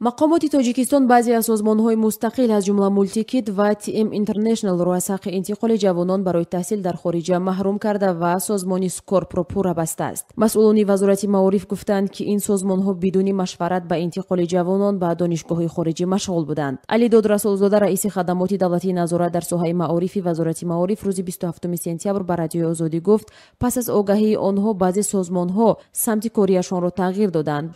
мақомоти Тоҷикистон баъзе аз созмонҳои мустақил аз ҷумла Мултикид ва TM International-ро аз ҳаққи интиқоли ҷавонон барои таҳсил дар хориҷа маҳрум карда ва созмони Scorp-ро пурра бастааст. масъулони вазорати маориф гуфтанд, ки ин созмонҳо бидуни машварат ба интиқоли ҷавонон ба донишгоҳҳои хориҷӣ машғул буданд. Алидод Расулзода, раиси хадамоти давлатии назорат дар соҳаи маорифи вазорати маориф рӯзи 27 сентябр ба радиои Озодӣ гуфт, пас аз огаҳии онҳо баъзе созмонҳо самти корияшонро тағйир доданд.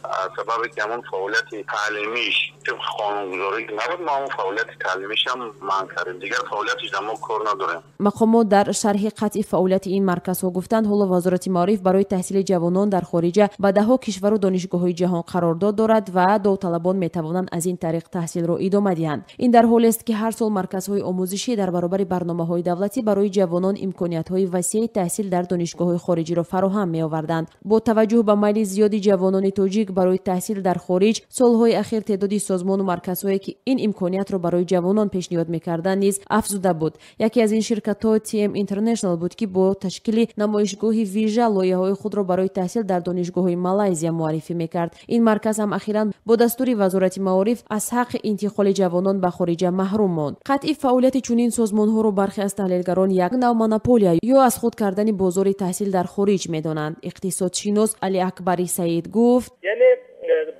طبق قانونگذاری که نبود ما اون فعالیت تعلیمیش هم منع کردیم. دیگر فعالیتش ما کار نداریم. مقامات در شرح قطعی فعالیت این مرکزها گفتند حالا وزارت معارف برای تحصیل جوانان در خارج به دهها کشور و دانشگاه‌های جهان قرارداد دارد و داوطلبان میتوانند از این طریق تحصیل را ادامه دهند. این در حالی است که هر سال مرکزهای آموزشی در برابر برنامه‌های دولتی برای جوانان امکانیت‌های وسیع تحصیل در دانشگاه‌های خارجی را فراهم می‌آوردند. با توجه به میل زیاد جوانان تاجیک برای تحصیل در خارج، سال‌های اخیر تعداد سازمان و مرکزهایی که این امکانیت را برای جوانان پیشنهاد می‌کردند نیز افزوده بود. یکی از این شرکت‌ها TM International بود که با تشکیل نمایشگاه ویژه لایحه‌های خود را برای تحصیل در دانشگاه‌های مالایزیا معرفی می‌کرد. این مرکز هم اخیراً با دستور وزارت معارف از حق انتقال جوانان به خارج محروم ماند. قطعی فعالیت چنین سازمان‌ها را برخی از تحلیلگران یک نوع مونوپولیا یا از خود کردن بازار تحصیل در خارج می‌دانند. اقتصادشناس علی اکبری سعید گفت: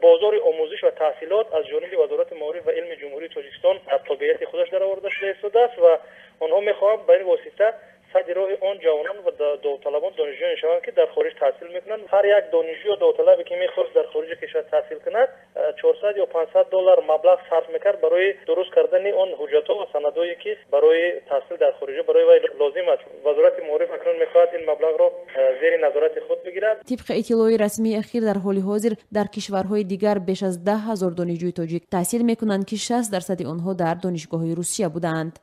بازار آموزش و تحصیلات از جانب وزارت معارف و علم جمهوری تاجیکستان از طبیعت خودش درآورده شده است و آنها می‌خواهند به این واسطه صد راه آن جوانان و داوطلبان دانشجویان شوند که در خارج تحصیل میکنند. هر یک دانشجو یا داوطلبی که میخواست در خارج کشور تحصیل کند 400 یا 500 دلار مبلغ صرف میکرد برای درست کردن آن حجت‌ها و سندایی که برای تحصیل در خارج برای وی لازم است. وزارت معارف اکنون میخواهد این مبلغ را زیر نظارت خود بگیرد. طبق اطلاع رسمی اخیر در حال حاضر در کشورهای دیگر بیش از 10,000 دانشجوی تاجیک تحصیل میکنند که 60% آنها در دانشگاه‌های روسیه بودند.